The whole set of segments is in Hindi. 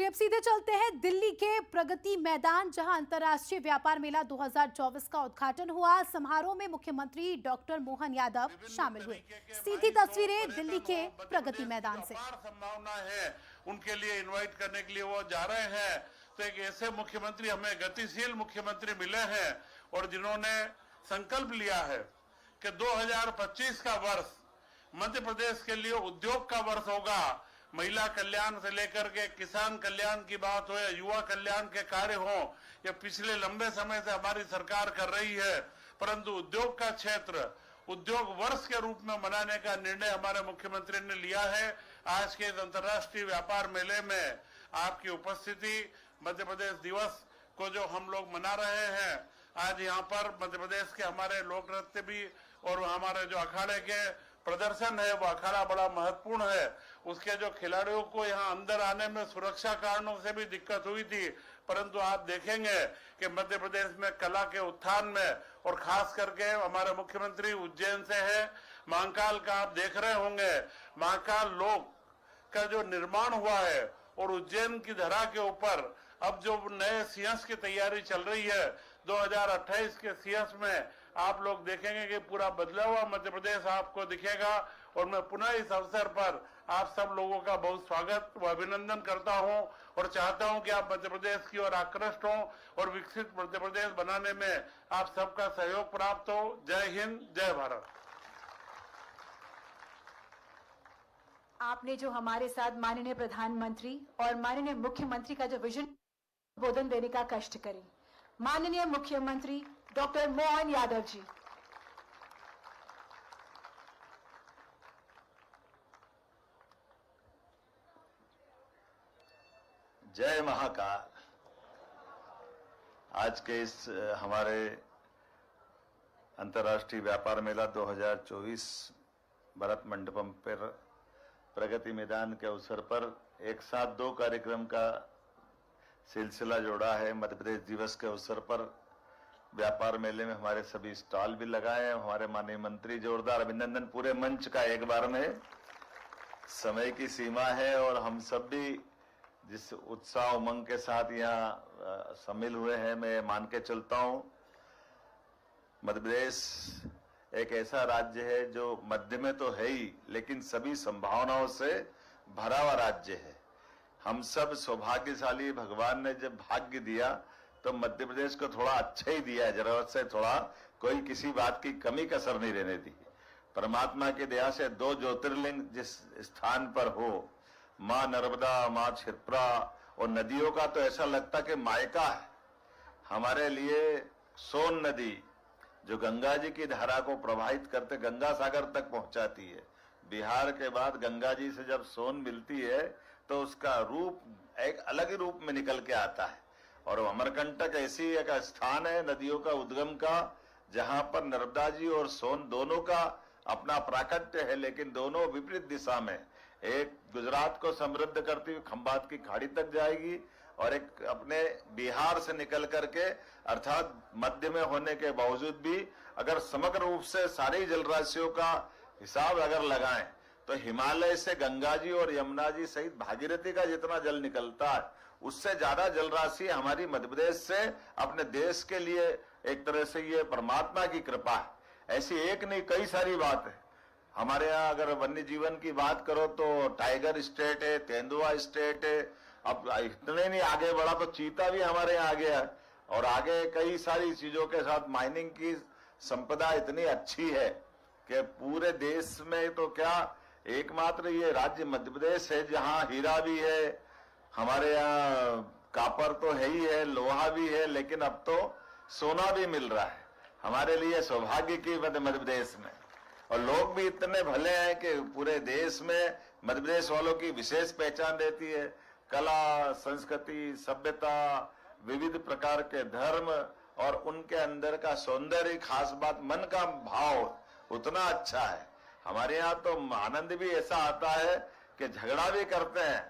अब सीधे चलते हैं दिल्ली के प्रगति मैदान, जहां अंतर्राष्ट्रीय व्यापार मेला 2024 का उद्घाटन हुआ। समारोह में मुख्यमंत्री डॉक्टर मोहन यादव शामिल हुए। सीधी तस्वीरें दिल्ली के प्रगति मैदान से। संभावना है उनके लिए इनवाइट करने के लिए वो जा रहे हैं। तो एक ऐसे मुख्यमंत्री, हमें गतिशील मुख्यमंत्री मिले हैं और जिन्होंने संकल्प लिया है कि 2025 का वर्ष मध्य प्रदेश के लिए उद्योग का वर्ष होगा। महिला कल्याण से लेकर के किसान कल्याण की बात हो या युवा कल्याण के कार्य हो, ये पिछले लंबे समय से हमारी सरकार कर रही है। परंतु उद्योग का क्षेत्र उद्योग वर्ष के रूप में मनाने का निर्णय हमारे मुख्यमंत्री ने लिया है। आज के इस अंतर्राष्ट्रीय व्यापार मेले में आपकी उपस्थिति, मध्य प्रदेश दिवस को जो हम लोग मना रहे हैं, आज यहाँ पर मध्य प्रदेश के हमारे लोक नृत्य भी और हमारे जो अखाड़े के प्रदर्शन है, वो अखाड़ा बड़ा महत्वपूर्ण है। उसके जो खिलाड़ियों को यहाँ अंदर आने में सुरक्षा कारणों से भी दिक्कत हुई थी, परंतु आप देखेंगे कि मध्य प्रदेश में कला के उत्थान में, और खास करके हमारे मुख्यमंत्री उज्जैन से है, महाकाल का आप देख रहे होंगे, महाकाल लोक का जो निर्माण हुआ है और उज्जैन की धरा के ऊपर अब जो नए सीएस की तैयारी चल रही है, 2028 के सीएस में आप लोग देखेंगे कि पूरा बदला हुआ मध्य प्रदेश आपको दिखेगा। और मैं पुनः इस अवसर पर आप सब लोगों का बहुत स्वागत व अभिनंदन करता हूं और चाहता हूं कि आप मध्य प्रदेश की ओर आकृष्ट हों और विकसित मध्य प्रदेश बनाने में आप सबका सहयोग प्राप्त हो। जय हिंद, जय भारत। आपने जो हमारे साथ माननीय प्रधानमंत्री और माननीय मुख्यमंत्री का जो विजन बोधन देने का कष्ट करें, माननीय मुख्यमंत्री डॉक्टर मोहन यादव जी। जय महाकाल। आज के इस हमारे अंतर्राष्ट्रीय व्यापार मेला 2024 भरत मंडपम पर प्रगति मैदान के अवसर पर एक साथ दो कार्यक्रम का सिलसिला जोड़ा है। मध्य प्रदेश दिवस के अवसर पर व्यापार मेले में हमारे सभी स्टॉल भी लगाए हैं। हमारे माननीय मंत्री, जोरदार अभिनंदन पूरे मंच का एक बार में। समय की सीमा है और हम सब भी जिस उत्साह उमंग के साथ यहाँ शामिल हुए हैं, मैं मान के चलता हूँ मध्य प्रदेश एक ऐसा राज्य है जो मध्य में तो है ही, लेकिन सभी संभावनाओं से भरा हुआ राज्य है। हम सब सौभाग्यशाली, भगवान ने जब भाग्य दिया तो मध्य प्रदेश को थोड़ा अच्छा ही दिया है, जरूरत से थोड़ा, कोई किसी बात की कमी कसर नहीं रहने दी। परमात्मा की दया से दो ज्योतिर्लिंग जिस स्थान पर हो, माँ नर्मदा, माँ क्षिप्रा, और नदियों का तो ऐसा लगता कि मायका है हमारे लिए। सोन नदी जो गंगा जी की धारा को प्रवाहित करते गंगा सागर तक पहुंचाती है, बिहार के बाद गंगा जी से जब सोन मिलती है तो उसका रूप एक अलग ही रूप में निकल के आता है। और अमरकंटक ऐसी एक स्थान है नदियों का उद्गम का, जहां पर नर्मदा जी और सोन दोनों का अपना प्राकट्य है, लेकिन दोनों विपरीत दिशा में। एक गुजरात को समृद्ध करती हुई खंबात की खाड़ी तक जाएगी और एक अपने बिहार से निकल करके, अर्थात मध्य में होने के बावजूद भी अगर समग्र रूप से सारी जलराशियों का हिसाब अगर लगाएं तो हिमालय से गंगा जी और यमुना जी सहित भागीरथी का जितना जल निकलता है, उससे ज्यादा जलराशि हमारी मध्य प्रदेश से अपने देश के लिए एक तरह से ये परमात्मा की कृपा है। ऐसी एक नहीं, कई सारी बात है। हमारे यहाँ अगर वन्य जीवन की बात करो तो टाइगर स्टेट है, तेंदुआ स्टेट है। अब इतने नहीं आगे बढ़ा तो चीता भी हमारे यहाँ आ गया है, और आगे कई सारी चीजों के साथ माइनिंग की संपदा इतनी अच्छी है कि पूरे देश में तो क्या एकमात्र ये राज्य मध्य प्रदेश है जहां हीरा भी है, हमारे यहाँ कापर तो है ही है, लोहा भी है, लेकिन अब तो सोना भी मिल रहा है। हमारे लिए सौभाग्य की मध्य प्रदेश में, और लोग भी इतने भले हैं कि पूरे देश में मध्य प्रदेश वालों की विशेष पहचान रहती है। कला, संस्कृति, सभ्यता, विविध प्रकार के धर्म और उनके अंदर का सौंदर्य, खास बात मन का भाव उतना अच्छा है। हमारे यहाँ तो आनंद भी ऐसा आता है कि झगड़ा भी करते हैं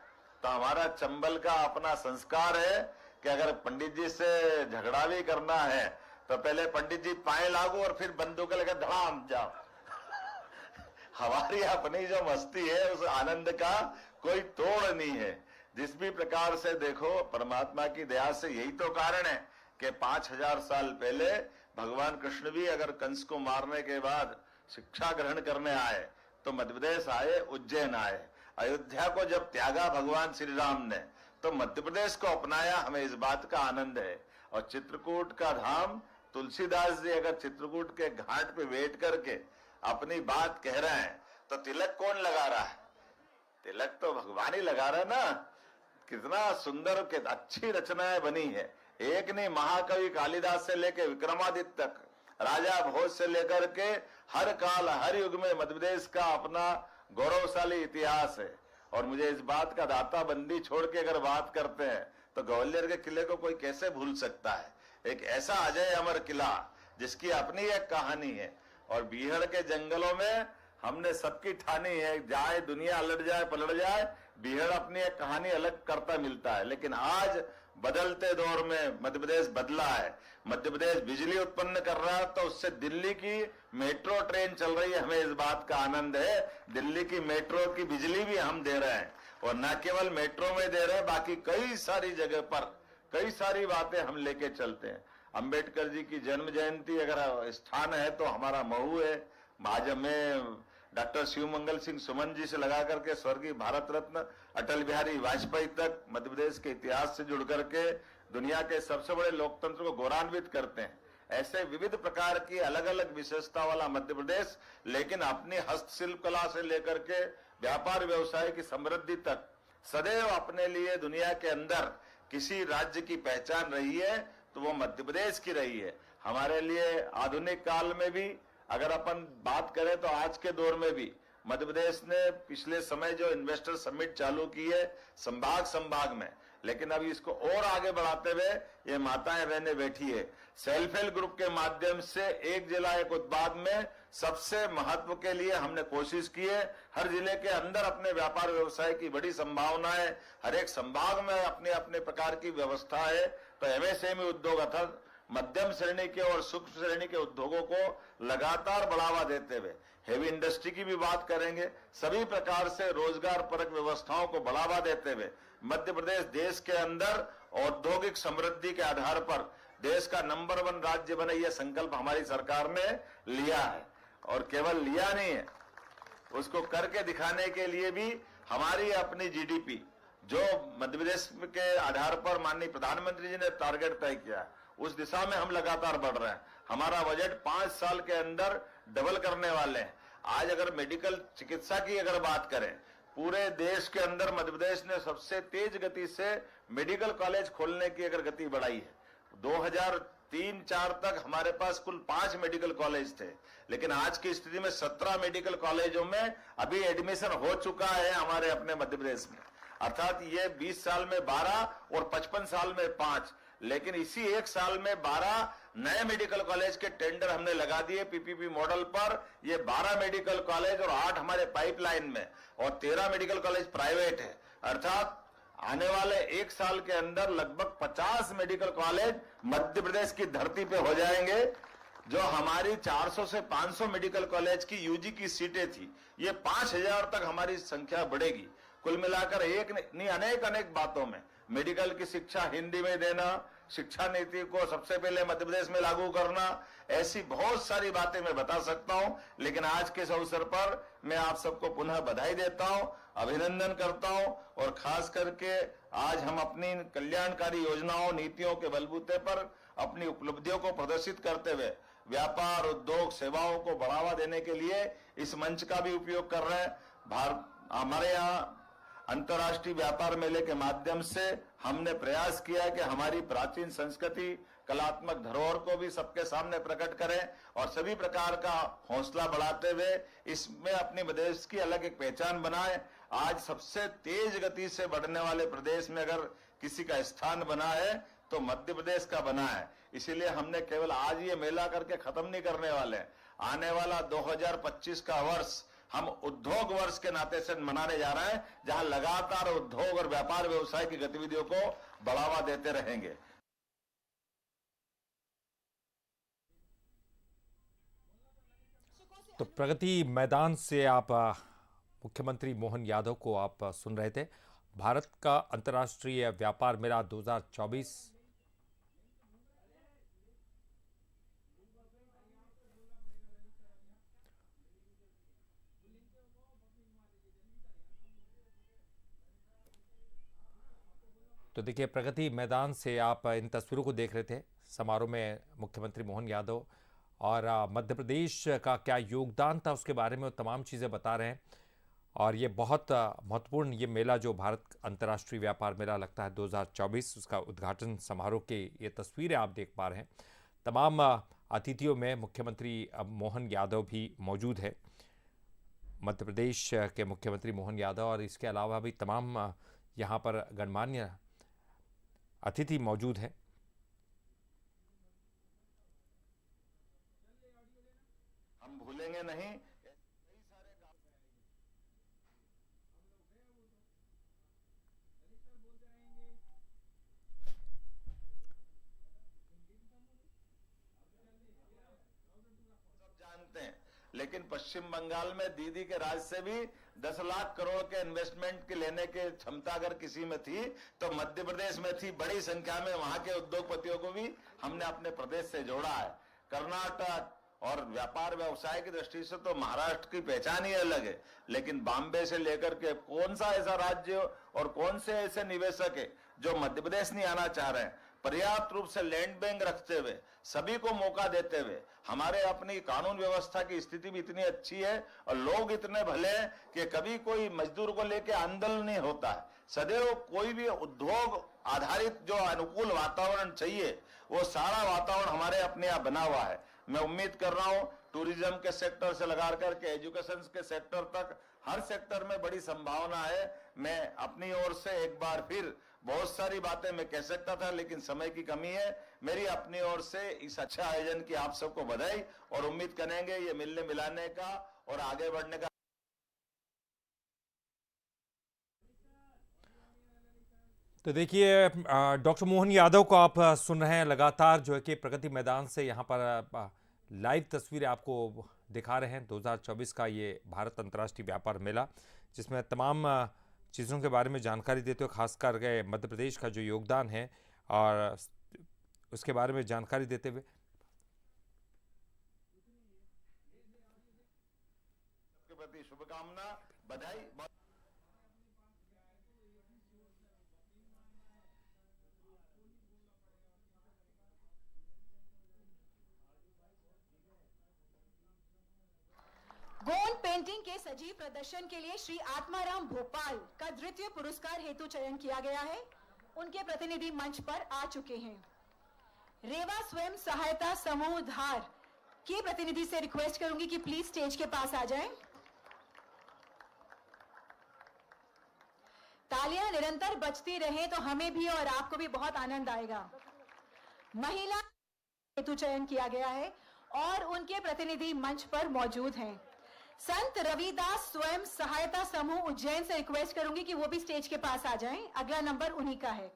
तो हमारा चंबल का अपना संस्कार है कि अगर पंडित जी से झगड़ा भी करना है तो पहले पंडित जी पाए लागू और फिर बंदूक लेकर धड़ाम जाओ। हमारी अपनी जो मस्ती है उस आनंद का कोई तोड़ नहीं है। जिस भी प्रकार से देखो, परमात्मा की दया से यही तो कारण है कि 5000 साल पहले भगवान कृष्ण भी अगर कंस को मारने के बाद शिक्षा ग्रहण करने आए तो मध्य प्रदेश आए, उज्जैन आए। अयोध्या को जब त्यागा भगवान श्री राम ने तो मध्य प्रदेश को अपनाया। हमें इस बात का आनंद है। और चित्रकूट का धाम, तुलसीदास जी अगर चित्रकूट के घाट पे बैठ करके अपनी बात कह रहे हैं तो तिलक कौन लगा रहा है? तिलक तो भगवान ही लगा रहा है ना। कितना सुंदर के अच्छी रचनाएं बनी है। एक नहीं, महाकवि कालिदास से लेकर विक्रमादित्य तक, राजा भोज से लेकर के हर काल हर युग में मध्य प्रदेश का अपना गौरवशाली इतिहास है। और मुझे इस बात का दाता बंदी छोड़ के अगर बात करते हैं तो ग्वालियर के किले को कोई कैसे भूल सकता है? एक ऐसा अजय अमर किला जिसकी अपनी एक कहानी है। और बीहड़ के जंगलों में हमने सबकी ठानी है, जाए दुनिया अलट जाए पलट जाए, बीहड़ अपनी एक कहानी अलग करता मिलता है। लेकिन आज बदलते दौर में मध्य प्रदेश बदला है। मध्य प्रदेश बिजली उत्पन्न कर रहा है तो उससे दिल्ली की मेट्रो ट्रेन चल रही है। हमें इस बात का आनंद है। दिल्ली की मेट्रो की बिजली भी हम दे रहे हैं। और न केवल मेट्रो में दे रहे हैं, बाकी कई सारी जगह पर कई सारी बातें हम लेके चलते हैं। अंबेडकर जी की जन्म जयंती अगर स्थान है तो हमारा महू है। आज हमें डॉक्टर शिवमंगल सिंह सुमन जी से लगा करके स्वर्गीय भारत रत्न अटल बिहारी वाजपेयी तक मध्य प्रदेश के इतिहास से जुड़ करके दुनिया के सबसे बड़े लोकतंत्र को गौरवान्वित करते हैं। ऐसे विविध प्रकार की अलग अलग विशेषता वाला मध्य प्रदेश, लेकिन अपनी हस्तशिल्प कला से लेकर के व्यापार व्यवसाय की समृद्धि तक सदैव अपने लिए दुनिया के अंदर किसी राज्य की पहचान रही है तो वो मध्य प्रदेश की रही है। हमारे लिए आधुनिक काल में भी अगर अपन बात करें तो आज के दौर में भी मध्य प्रदेश ने पिछले समय जो इन्वेस्टर समिट चालू की है संभाग में, लेकिन अभी इसको और आगे बढ़ाते हुए ये माताएं बहनें बैठी है। सेल्फ हेल्प ग्रुप के माध्यम से एक जिला एक उत्पाद में सबसे महत्व के लिए हमने कोशिश की है। हर जिले के अंदर अपने व्यापार व्यवसाय की बड़ी संभावना है। हर एक संभाग में अपने अपने प्रकार की व्यवस्था है। तो एमएसएमई उद्योग अर्थात मध्यम श्रेणी के और सूक्ष्म श्रेणी के उद्योगों को लगातार बढ़ावा देते हुए हेवी इंडस्ट्री की भी बात करेंगे। सभी प्रकार से रोजगार परक व्यवस्थाओं को बढ़ावा देते हुए मध्य प्रदेश देश के अंदर औद्योगिक समृद्धि के आधार पर देश का नंबर 1 राज्य बने, यह संकल्प हमारी सरकार ने लिया है। और केवल लिया नहीं है, उसको करके दिखाने के लिए भी हमारी अपनी जीडीपी जो मध्य प्रदेश के आधार पर माननीय प्रधानमंत्री जी ने टारगेट तय किया, उस दिशा में हम लगातार बढ़ रहे हैं। हमारा बजट 5 साल के अंदर डबल करने वाले हैं। आज अगर मेडिकल चिकित्सा की अगर बात करें, पूरे देश के अंदर मध्य प्रदेश ने सबसे तेज गति से मेडिकल कॉलेज खोलने की अगर गति बढ़ाई है। 2003-4 तक हमारे पास कुल 5 मेडिकल कॉलेज थे, लेकिन आज की स्थिति में 17 मेडिकल कॉलेजों में अभी एडमिशन हो चुका है हमारे अपने मध्य प्रदेश में। अर्थात ये 20 साल में 12 और 55 साल में 5, लेकिन इसी एक साल में 12 नए मेडिकल कॉलेज के टेंडर हमने लगा दिए पीपीपी मॉडल पर। ये 12 मेडिकल कॉलेज और 8 हमारे पाइपलाइन में और 13 मेडिकल कॉलेज प्राइवेट है। अर्थात आने वाले एक साल के अंदर लगभग 50 मेडिकल कॉलेज मध्य प्रदेश की धरती पे हो जाएंगे। जो हमारी 400 से 500 मेडिकल कॉलेज की यूजी की सीटें थी, ये 5000 तक हमारी संख्या बढ़ेगी। कुल मिलाकर एक नहीं अनेक बातों में मेडिकल की शिक्षा हिंदी में देना, शिक्षा नीति को सबसे पहले मध्य प्रदेश में लागू करना, ऐसी बहुत सारी बातें मैं बता सकता हूं। लेकिन आज के इस अवसर पर मैं आप सबको पुनः बधाई देता हूं, अभिनंदन करता हूं। और खास करके आज हम अपनी कल्याणकारी योजनाओं नीतियों के बलबूते पर अपनी उपलब्धियों को प्रदर्शित करते हुए व्यापार उद्योग सेवाओं को बढ़ावा देने के लिए इस मंच का भी उपयोग कर रहे हैं। हमारे यहाँ अंतर्राष्ट्रीय व्यापार मेले के माध्यम से हमने प्रयास किया है कि हमारी प्राचीन संस्कृति कलात्मक धरोहर को भी सबके सामने प्रकट करें और सभी प्रकार का हौसला बढ़ाते हुए इसमें अपनी प्रदेश की अलग एक पहचान बनाएं। आज सबसे तेज गति से बढ़ने वाले प्रदेश में अगर किसी का स्थान बना है तो मध्य प्रदेश का बना है। इसीलिए हमने केवल आज ये मेला करके खत्म नहीं करने वाले। आने वाला 2025 का वर्ष हम उद्योग वर्ष के नाते से मनाने जा रहे हैं, जहां लगातार उद्योग और व्यापार व्यवसाय की गतिविधियों को बढ़ावा देते रहेंगे। तो प्रगति मैदान से आप मुख्यमंत्री मोहन यादव को आप सुन रहे थे। भारत का अंतर्राष्ट्रीय व्यापार मेला 2024। तो देखिए, प्रगति मैदान से आप इन तस्वीरों को देख रहे थे। समारोह में मुख्यमंत्री मोहन यादव और मध्य प्रदेश का क्या योगदान था उसके बारे में वो तमाम चीज़ें बता रहे हैं। और ये बहुत महत्वपूर्ण ये मेला जो भारत अंतर्राष्ट्रीय व्यापार मेला लगता है 2024, उसका उद्घाटन समारोह के ये तस्वीरें आप देख पा रहे हैं। तमाम अतिथियों में मुख्यमंत्री मोहन यादव भी मौजूद है, मध्य प्रदेश के मुख्यमंत्री मोहन यादव, और इसके अलावा भी तमाम यहाँ पर गणमान्य अतिथि मौजूद हैं। हम भूलेंगे नहीं। जानते हैं, लेकिन पश्चिम बंगाल में दीदी के राज से भी 10 लाख करोड़ के इन्वेस्टमेंट के लेने की क्षमता अगर किसी में थी तो मध्य प्रदेश में थी। बड़ी संख्या में वहां के उद्योगपतियों को भी हमने अपने प्रदेश से जोड़ा है। कर्नाटक और व्यापार व्यवसाय की दृष्टि से तो महाराष्ट्र की पहचान ही अलग है, लेकिन बॉम्बे से लेकर के कौन सा ऐसा राज्य और कौन से ऐसे निवेशक है जो मध्य प्रदेश नहीं आना चाह रहे हैं। पर्याप्त रूप से लैंड बैंक रखते हुए, सभी को मौका देते हुए, हमारे अपनी कानून व्यवस्था की स्थिति भी इतनी अच्छी है और लोग इतने भले हैं कि कभी कोई मजदूर को लेकर आंदोलन नहीं होता है। सदैव कोई भी उद्योग आधारित जो अनुकूल वातावरण चाहिए वो सारा वातावरण हमारे अपने यहाँ बना हुआ है। मैं उम्मीद कर रहा हूं टूरिज्म के सेक्टर से लगा करके एजुकेशन के सेक्टर तक हर सेक्टर में बड़ी संभावना है। मैं अपनी ओर से एक बार फिर बहुत सारी बातें मैं कह सकता था, लेकिन समय की कमी है। मेरी अपनी ओर से इस अच्छे आयोजन की आप सबको बधाई और उम्मीद करेंगे ये मिलने मिलाने का और आगे बढ़ने का। तो देखिए, डॉक्टर मोहन यादव को आप सुन रहे हैं लगातार, जो है कि प्रगति मैदान से यहाँ पर लाइव तस्वीरें आपको दिखा रहे हैं 2024 का ये भारत अंतर्राष्ट्रीय व्यापार मेला, जिसमें तमाम चीज़ों के बारे में जानकारी देते हुए खासकर के मध्य प्रदेश का जो योगदान है और उसके बारे में जानकारी देते हुए सबके प्रति शुभकामना, बधाई। गोंड पेंटिंग के सजीव प्रदर्शन के लिए श्री आत्माराम भोपाल का द्वितीय पुरस्कार हेतु चयन किया गया है। उनके प्रतिनिधि मंच पर आ चुके हैं। रेवा स्वयं सहायता समूह धार के प्रतिनिधि से रिक्वेस्ट करूंगी कि प्लीज स्टेज के पास आ जाएं। तालियां निरंतर बजती रहे तो हमें भी और आपको भी बहुत आनंद आएगा। महिला हेतु चयन किया गया है और उनके प्रतिनिधि मंच पर मौजूद हैं। संत रविदास स्वयं सहायता समूह उज्जैन से रिक्वेस्ट करूंगी कि वो भी स्टेज के पास आ जाएं। अगला नंबर उन्हीं का है।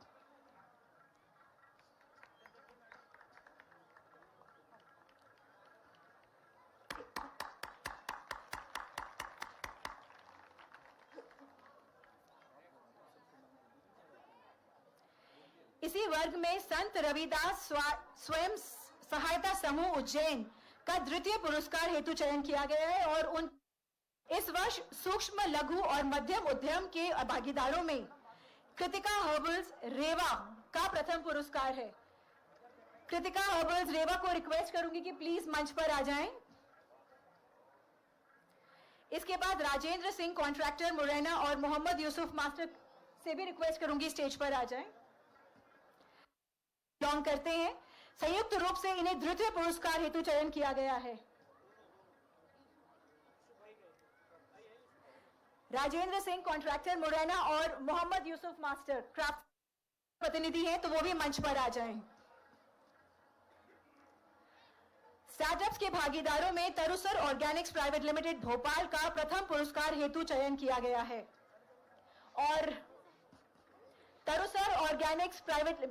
इसी वर्ग में संत रविदास स्वयं सहायता समूह उज्जैन का द्वितीय पुरस्कार हेतु चयन किया गया है और उन इस वर्ष सूक्ष्म लघु और मध्यम उद्यम के भागीदारों में कृतिका हर्बल्स रेवा का प्रथम पुरस्कार है। कृतिका हर्बल्स रेवा को रिक्वेस्ट करूंगी कि प्लीज मंच पर आ जाएं। इसके बाद राजेंद्र सिंह कॉन्ट्रैक्टर मुरैना और मोहम्मद यूसुफ मास्टर से भी रिक्वेस्ट करूंगी स्टेज पर आ जाएं। लॉन्ग करते हैं। संयुक्त रूप से इन्हें द्वितीय पुरस्कार हेतु चयन किया गया है। राजेंद्र सिंह कॉन्ट्रैक्टर मुरैना और मोहम्मद यूसुफ मास्टर क्राफ्ट प्रतिनिधि हैं, तो वो भी मंच पर आ जाएं। स्टार्टअप्स के भागीदारों में तरुसर ऑर्गेनिक्स प्राइवेट लिमिटेड भोपाल का प्रथम पुरस्कार हेतु चयन किया गया है और तरुसर ऑर्गेनिक्स प्राइवेट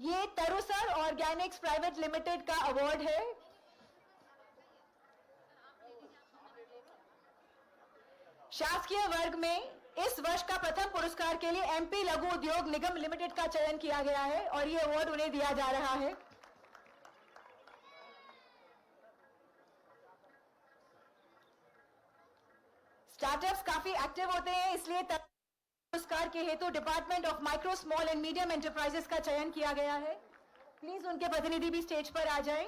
ये तरुसर ऑर्गेनिक्स प्राइवेट लिमिटेड का अवार्ड है। शासकीय वर्ग में इस वर्ष का प्रथम पुरस्कार के लिए एमपी लघु उद्योग निगम लिमिटेड का चयन किया गया है और ये अवार्ड उन्हें दिया जा रहा है। स्टार्टअप्स काफी एक्टिव होते हैं, इसलिए पुरस्कार के हेतु department of micro small and medium enterprises का चयन किया गया है। प्लीज उनके प्रतिनिधि भी स्टेज पर आ जाएं।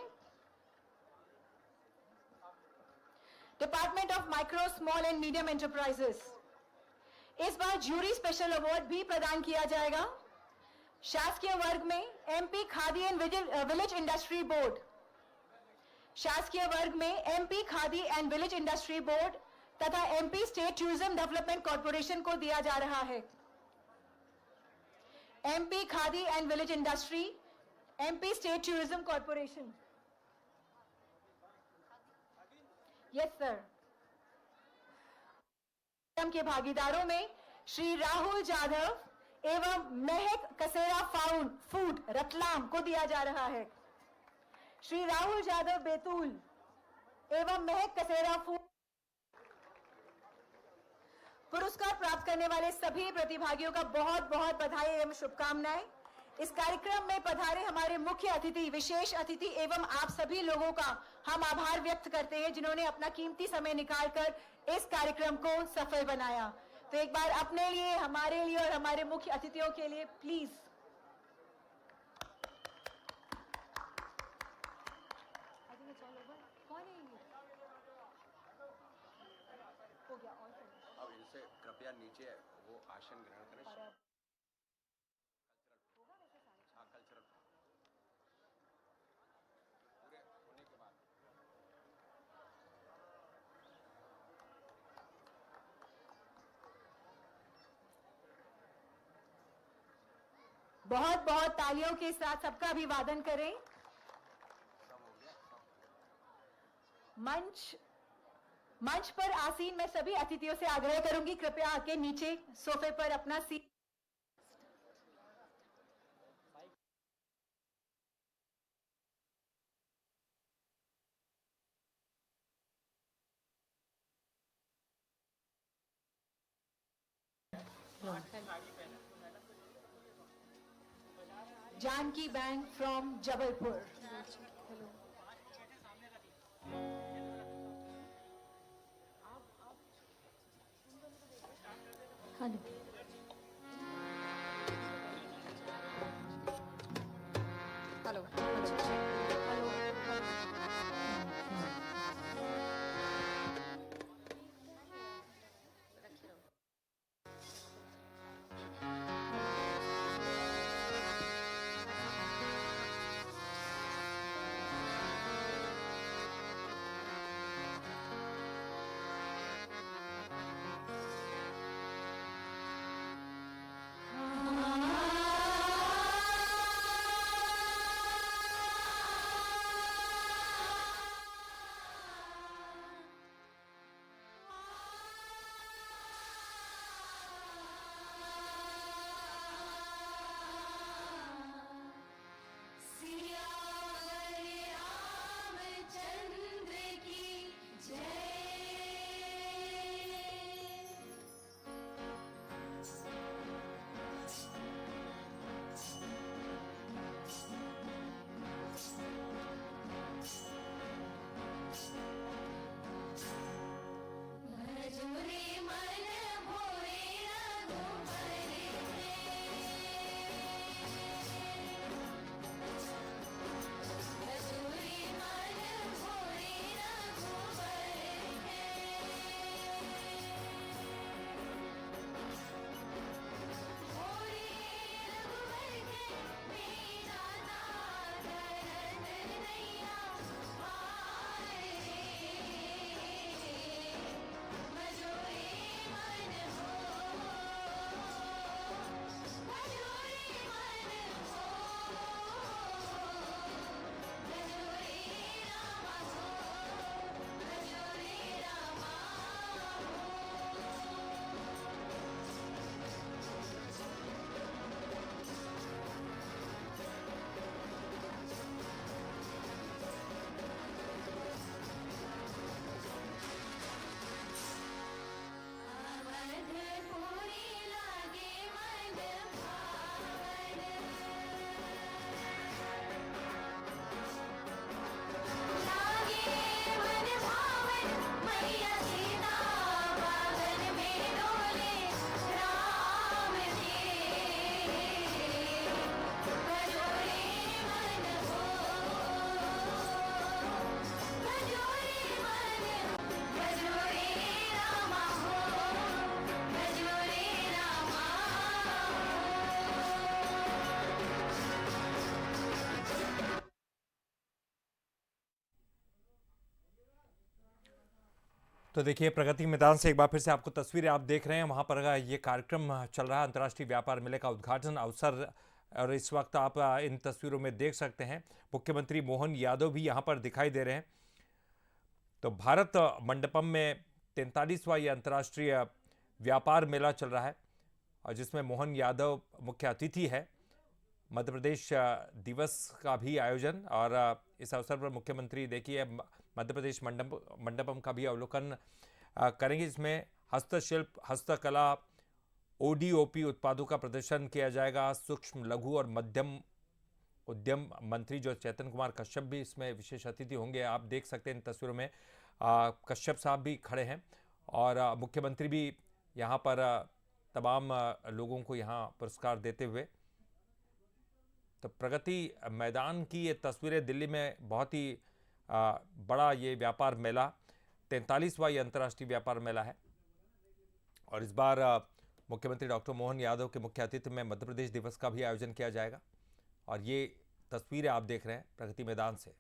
Department of micro small and medium enterprises, इस बार ज्यूरी स्पेशल अवार्ड भी प्रदान किया जाएगा। शासकीय वर्ग में MP khadi and village industry board, शासकीय वर्ग में MP khadi and village industry board तथा MP state tourism development corporation को दिया जा रहा है। MP khadi and village industry, MP state tourism corporation. Yes sir. के भागीदारों में श्री राहुल जाधव एवं महक कसेरा फूड रतलाम को दिया जा रहा है। श्री राहुल जाधव बैतूल एवं महक कसेरा फूड। पुरस्कार प्राप्त करने वाले सभी प्रतिभागियों का बहुत बहुत बधाई एवं शुभकामनाएं। इस कार्यक्रम में पधारे हमारे मुख्य अतिथि, विशेष अतिथि एवं आप सभी लोगों का हम आभार व्यक्त करते हैं जिन्होंने अपना कीमती समय निकालकर इस कार्यक्रम को सफल बनाया। तो एक बार अपने लिए, हमारे लिए और हमारे मुख्य अतिथियों के लिए प्लीज। अब इनसे कृपया नीचे वो आसन ग्रहण करें। हाँ, कल्चरल पूरे होने के बाद बहुत बहुत तालियों के साथ सबका अभिवादन करें। मंच पर आसीन मैं सभी अतिथियों से आग्रह करूंगी, कृपया आके नीचे सोफे पर अपना seat. Janki bank from Jabalpur. Hello. तो देखिए प्रगति मैदान से एक बार फिर से आपको तस्वीरें आप देख रहे हैं, वहां पर ये कार्यक्रम चल रहा है, अंतर्राष्ट्रीय व्यापार मेले का उद्घाटन अवसर। और इस वक्त आप इन तस्वीरों में देख सकते हैं मुख्यमंत्री मोहन यादव भी यहां पर दिखाई दे रहे हैं। तो भारत मंडपम में 43वां ये अंतर्राष्ट्रीय व्यापार मेला चल रहा है और जिसमें मोहन यादव मुख्य अतिथि है। मध्य प्रदेश दिवस का भी आयोजन और इस अवसर पर मुख्यमंत्री देखिए मध्य प्रदेश मंडपम का भी अवलोकन करेंगे, जिसमें हस्तशिल्प, हस्तकला, ओडीओपी उत्पादों का प्रदर्शन किया जाएगा। सूक्ष्म लघु और मध्यम उद्यम मंत्री जो चेतन कुमार कश्यप भी इसमें विशेष अतिथि होंगे। आप देख सकते हैं इन तस्वीरों में कश्यप साहब भी खड़े हैं और मुख्यमंत्री भी यहाँ पर तमाम लोगों को यहाँ पुरस्कार देते हुए। तो प्रगति मैदान की ये तस्वीरें, दिल्ली में बहुत ही बड़ा ये व्यापार मेला, 43वां ये अंतर्राष्ट्रीय व्यापार मेला है और इस बार मुख्यमंत्री डॉक्टर मोहन यादव के मुख्य अतिथि में मध्य प्रदेश दिवस का भी आयोजन किया जाएगा। और ये तस्वीरें आप देख रहे हैं प्रगति मैदान से।